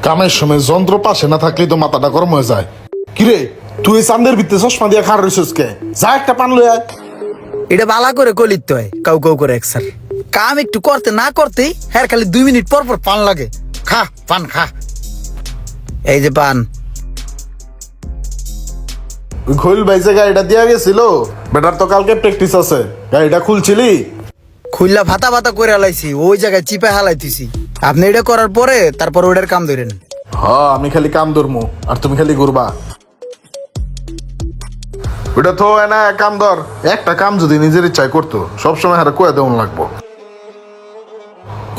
কামের সময় যন্ত্র পাশে না থাকলে তো মাথাটা গরম হয়ে যায়। কিরে তুই চান্দের ভিতরে চশমা দিয়ে খার রইছিস কে? যা একটা পান লয়ে আয়। এটা বালা করে কলিতে হয় কাউ কাউ করে এক স্যার। কাম একটু করতে না করতেই হ্যাঁ খালি 2 মিনিট পর পর পান লাগে। খা পান খা। এই যে পান। খোল ভাইজে গাড়িটা দিয়া গেছিল, বেটার তো কালকে প্র্যাকটিস আছে। গাড়িটা খুলছিলি? খুললা ভাতা ভাতা করে হালাইছি, ওই জায়গায় চিপে হালাইতেছি। আপনি এটা করার পরে তারপর ওটার কাম ধরেন। হ্যাঁ আমি খালি কাম ধরমু আর তুমি খালি ঘুরবা। ওটা তো না কাম ধর। একটা কাম যদি নিজের ইচ্ছায় করতো সবসময় হারে কয়ে দেওয়ান লাগবো।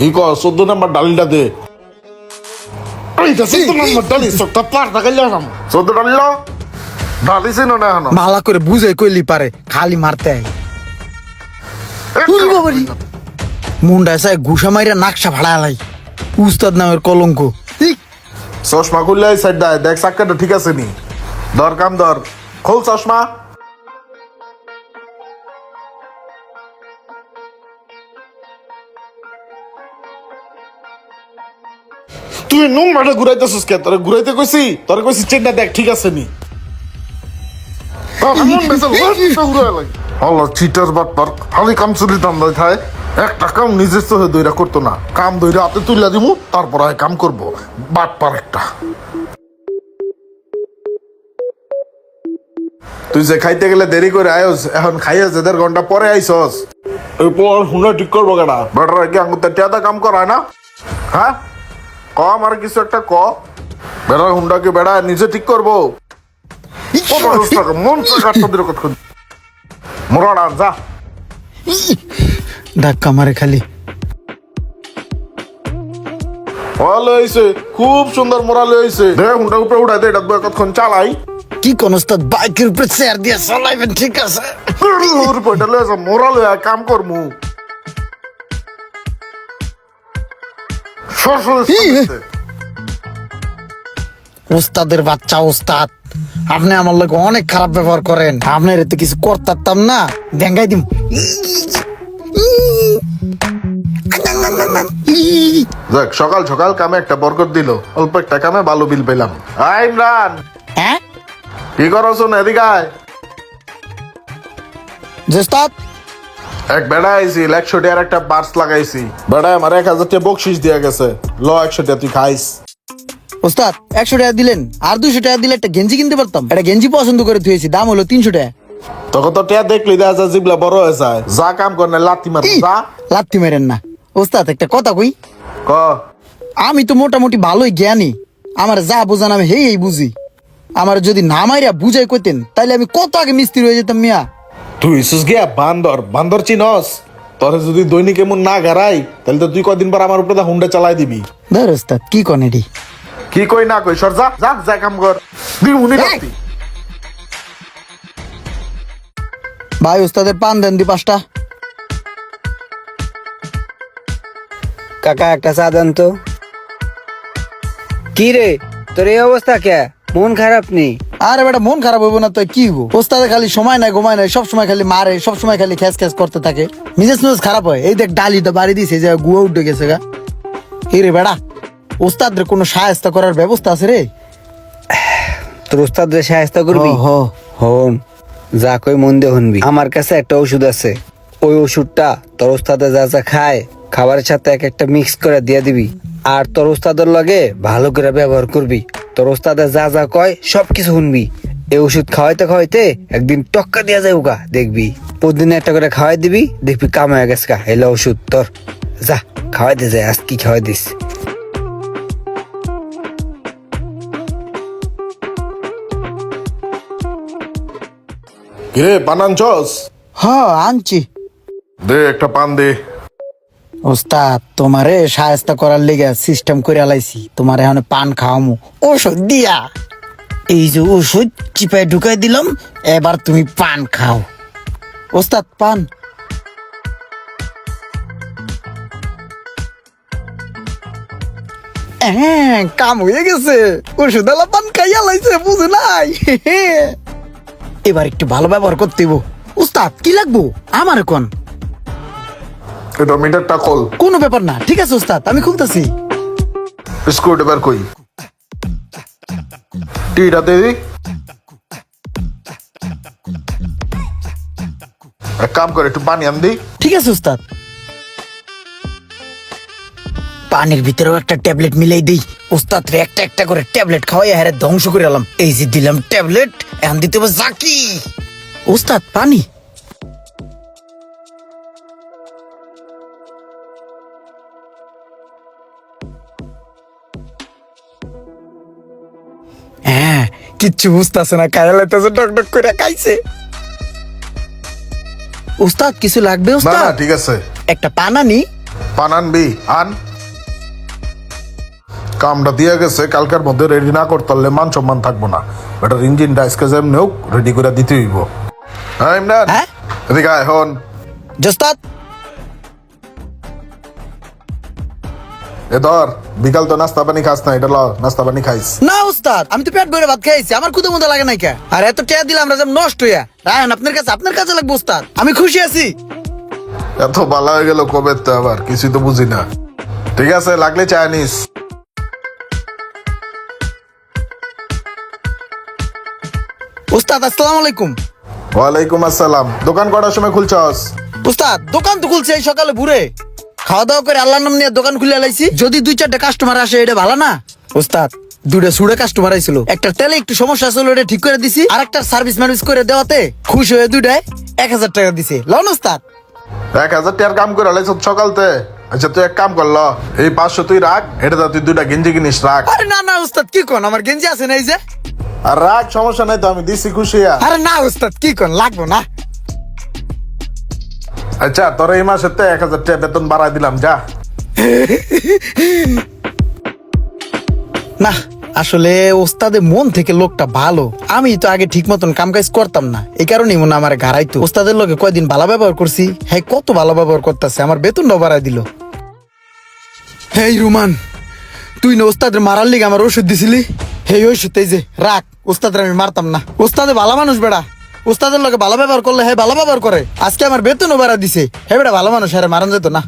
ই ক 14 নম্বর ডালিটা দে। 14 নম্বর ডালি সবটা পার টাকাইলে আসাম 14 ডালিল ডালি ছিল না এখন। ভালো করে বুঝে কইলি পারে, খালি মারতে হয়। মুন্ডা সাই ঘুষা মাইরা নাকশা ভাড়া হালাই। উস্তাদ নামের কলঙ্ক। চশমা খুললে সাইড দেয়, দেখ চাক্কাটা ঠিক আছে নি। ধর কাম ধর, খোল চশমা। তুই নম্বরটা ঘুরাইতেছিস কে? তোরে ঘুরাইতে কইছি? তোরে কইছি চেনটা দেখ ঠিক আছে নি। চিটার বাটপার খালি কাম চুরি দান্দায় খায়। একটা কাম নিজের চোখে দইরা করতো না, কাম দইরা হাতে তুইলা দিমু তারপর আয় কাম করবো। বাটপার একটা। তুই যে খাইতে গেলে দেরি করে আয়োস, এখন খাইয়া যে 1.5 ঘন্টা পরে আইসস। এই পর হুনা ঠিক করবো কেনা? বেটার কি আঙ্গুতে টিয়াদা কাম করায় না? হ্যাঁ ক আমার কিছু একটা ক। বেটার হুন্ডাকে বেড়া নিজে ঠিক করবো। মন মোরাড়া যা ধাক্কা মারে খালি। ভালো হয়েছে, খুব সুন্দর মোরাল হয়েছে। দেখ হুন্ডা উপরে উঠাই দে, এটা কতক্ষণ চালাই। কি কোন ওস্তাদ বাইকের উপরে চেয়ার দিয়ে চালাইবেন? ঠিক আছে মোরাল কাম করমু। ওস্তাদের বাচ্চা ওস্তাদ, আপনি আমার লোক অনেক খারাপ ব্যবহার করেন। আপনার এতে কিছু করতাম না, দেখাই দিম। দেখ সকাল সকাল কামে একটা বরকত দিল, অল্প একটা কামে ভালো বিল পেলাম। আয় ইমরান, হ্যাঁ কি করছ? এদিকে আয়। ওস্তাদ এক বেড়া আইছি, 100 টাকার একটা পার্স লাগাইছি। বেড়া আমার 1000 টাকা বকশিস দিয়া গেছে। ল 100 টাকা তুই খাইস। ওস্তাদ 100 টাকা দিলেন, আর 200 টাকা দিলে একটা গেঞ্জি কিনতে পারতাম। একটা গেঞ্জি পছন্দ করে থুয়েছি, দাম হলো 300 টাকা। তখন তো টিয়া দেখলি দেখা যায় জিবলা বড় হয়ে যায়। যা কাম কর না লাত্তি মার যা। লাত্তি মেরেন না ওস্তাদ, একটা কথা কই। ক। আমি তো মোটামুটি ভালোই জ্ঞানী, আমার যা বোঝান আমি হেই বুঝি। আমার যদি না মাইরা বুঝাই কইতেন তাইলে আমি কত আগে মিস্ত্রি হয়ে যেতাম মিয়া। তুই ইসুস গিয়া বান্দর, বান্দর চিনস? তোরে যদি দৈনিক এমন না গারাই তাহলে তো তুই কদিন পর আমার উপরে হুন্ডা চালাই দিবি। ধর ওস্তাদ কি কনেডি। কি কই না কই সর যা যা যা কাম কর। তুই উনি করতি। ভাই ওস্তাদের পান দেন দি 5টা। কাকা একটা চা দেন তো। কি রে তোর এই অবস্থা কে? মন খারাপ নেই? আরে বেটা মন খারাপ হইব না তো কি গো? ওস্তাদে খালি সময় নাই ঘুমায় নাই, সব সময় খালি মারে, সব সময় খালি খ্যাস খ্যাস করতে থাকে। মিজাজ মিজাজ খারাপ হয়। এই দেখ ডালিটা বাড়ি দিছে, যে গুয়া উঠে গেছে গা। এই রে বেটা ওস্তাদের কোনো সাহায্য করার ব্যবস্থা আছে রে? তোর উস্তাদের সাহায্য করবি? হন যা কই মন দিয়ে শুনবি। আমার কাছে একটা ওষুধ আছে, ওই ওষুধটা তোর উস্তাদে যা যা খায় খাবারের সাথে এক একটা মিক্স করে দিয়ে দিবি। আর তোর উস্তাদের লগে ভালো করে ব্যবহার করবি। তোর উস্তাদে যা যা কয় সবকিছু শুনবি। এই ওষুধ খাওয়াইতে খাওয়াইতে একদিন টক্কা দিয়া যাই গা, দেখবি। প্রতিদিন একটা করে খাওয়াই দিবি, দেখবি কাম হয়ে গেছে গা। এলো ওষুধ তোর, যা খাওয়াই দে। যায় আজ কি খাওয়াই দিস। কিরে পান আনছস? হ্যাঁ আনছি। দে একটা পান দে। ওস্তাদ তোমারে সাহায্য করার লেগে সিস্টেম করে আলাইছি, তোমার এখন পান খাওয়ামু ওষুধ দিয়া। এই যে ওষুধ চিপায় ঢুকাই দিলাম, এবার তুমি পান খাও। ওস্তাদ পান। হ্যাঁ কাম হয়ে গেছে, ওষুধ আলা পান খাইয়া লাইছে, বুঝে নাই। এবার একটু ভালো ব্যবহার করতে হইব। উস্তাদ কি লাগবো আমার কোন? এটা মিটারটা খোল। কোনো ব্যাপার না, ঠিক আছে উস্তাদ, আমি খুলতেছি। স্ক্রুটা বের কই, টিটা দে দি। এক কাম করে একটু পানি আন দি। ঠিক আছে উস্তাদ। পানির ভিতরেও একটা ট্যাবলেট মিলাই দেই। উস্তাদ রে একটা একটা করে ট্যাবলেট খাওয়াই হারে ধ্বংস করে এলাম। এই যে দিলাম ট্যাবলেট, এখন দিতে হবে জাকি। উস্তাদ পানি। হ্যাঁ, কিচ্ছু বুঝতেছে না, খাইয়া লাইতেছে, টক টক করে খাইছে। উস্তাদ কিছু লাগবে না উস্তাদ? না ঠিক আছে। একটা পান আনি। পান আনবি, আন। কামটা দিয়ে গেছে, কালকার মধ্যে রেডি না করতে পারলে মান সম্মান থাকবো না। এটার ইঞ্জিনটা আজকে যেমনি হোক রেডি করে দিতে হইব। হ্যাঁ ইমরান, হ্যাঁ? এদিকে আয় হন। জোস্তাদ এ ধর, বিকাল তো নাস্তা পানি খাস না, এটা ল নাস্তা পানি খাইস। না উস্তাদ, আমি তো পেট ভরে ভাত খাইছি, আমার ক্ষুদা মুদা লাগে নাই কে। আর এত টেয়া দিলাম রাজাম নষ্ট হইয়া। রায়ন আপনার কাছে লাগবে উস্তাদ, আমি খুশি আছি। এত ভালো হয়ে গেল কবে তো, আবার কিছুই তো বুঝি না। ঠিক আছে, লাগলে চায় নিস। উস্তাদ আসসালামু আলাইকুম। ওয়ালাইকুম আসসালাম। দোকান কটার সময় খুলছস? উস্তাদ দোকান তো খুলছে এই সকালে ভোরে, খাওয়া দাওয়া করে আল্লাহর নাম নিয়ে দোকান খুলে লাইছি। যদি 2-4টা কাস্টমার আসে এটা ভালো না উস্তাদ। 2টা সুড়ে কাস্টমার আইছিল, একটা তেলে একটু সমস্যা ছিল, ওটা ঠিক করে দিছি। আর একটা সার্ভিস মার্ভিস করে দেওয়াতে খুশি হয়ে 2টায় 1000 টাকা দিছে। লন উস্তাদ। 1000 টাকার কাম করে লাইছ সকালতে। আচ্ছা তুই এক কাম করল, এই 500 তুই রাখ, এটা তুই 2টা গেঞ্জি কিনিস, রাখ। আরে না না উস্তাদ, কি কোন, আমার গেঞ্জি আছে না এই যে। আর রাখ, সমস্যা নাই তো, আমি দিছি খুশি। আরে না উস্তাদ, কি কোন, লাগবো না। আচ্ছা তোর এই মাসে 1000 টাকা বেতন বাড়াই দিলাম, যা। না আসলে ওস্তাদের মন থেকে লোকটা ভালো। আমি তো আগে ঠিক মতন কাম কাজ করতাম না, এই কারণেই মনে হয় আমার ঘাড়াইতো। ওস্তাদের লোকে কয়দিন ভালো ব্যবহার করছি, হ্যাঁ কত ভালো ব্যবহার করতেছে, আমার বেতনটাও বাড়াই দিল। হেই রুমান, তুই না ওস্তাদের মারার লিগে আমার ওষুধ দিছিলি, হেই ওষুধ এই যে রাখ। ওস্তাদের আমি মারতাম না, ওস্তাদে ভালো মানুষ বেড়া। ওস্তাদের লোকে ভালো ব্যবহার করলে হ্যাঁ ভালো ব্যবহার করে। আজকে আমার বেতনও বাড়া দিছে, হ্যাঁ বেড়া ভালো মানুষ, হ্যাঁ মারান যেত না।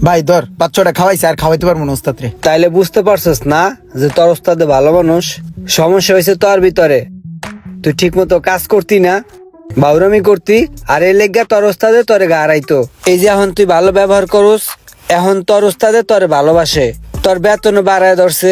ভাই ধর 5-6টা খাওয়াইছে, আর খাওয়াইতে পারবো না ওস্তাদ রে। তাইলে বুঝতে পারছস না যে তোর ওস্তাদে ভালো মানুষ? সমস্যা হয়েছে তোর ভিতরে, তুই ঠিক মতো কাজ করতি না, বাউরামি করতি, আর এই লেগা তোর ওস্তাদে তোরে গা হারাইতো। এই যে এখন তুই ভালো ব্যবহার করস, এখন তোর ওস্তাদে তোরে ভালোবাসে, তোর বেতন বাড়ায় ধরছে।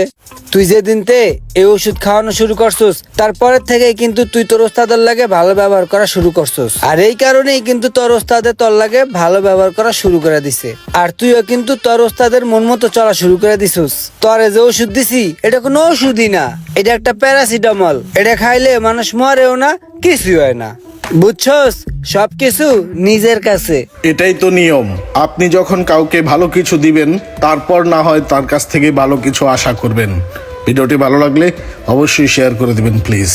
তুই যেদিনতে এই ওষুধ খাওয়ানো শুরু করছস, তারপরের থেকে কিন্তু তুই তোর ওস্তাদের লাগে ভালো ব্যবহার করা শুরু করছস। আর এই কারণেই কিন্তু তোর ওস্তাদে তোর লাগে ভালো ব্যবহার করা শুরু করে দিছে। আর তুইও কিন্তু তোর ওস্তাদের মন মতো চলা শুরু করে দিছস। তোরে যে ওষুধ দিছি এটা কোনো ওষুধই না, এটা একটা প্যারাসিটামল। এটা খাইলে মানুষ মরেও না, কিছুই হয় না, বুঝছস? সবকিছু নিজের কাছে। এটাই তো নিয়ম। আপনি যখন কাউকে ভালো কিছু দিবেন, তারপর না হয় তার কাছ থেকে ভালো কিছু আশা করবেন। ভিডিওটি ভালো লাগলে অবশ্যই শেয়ার করে দিবেন প্লিজ।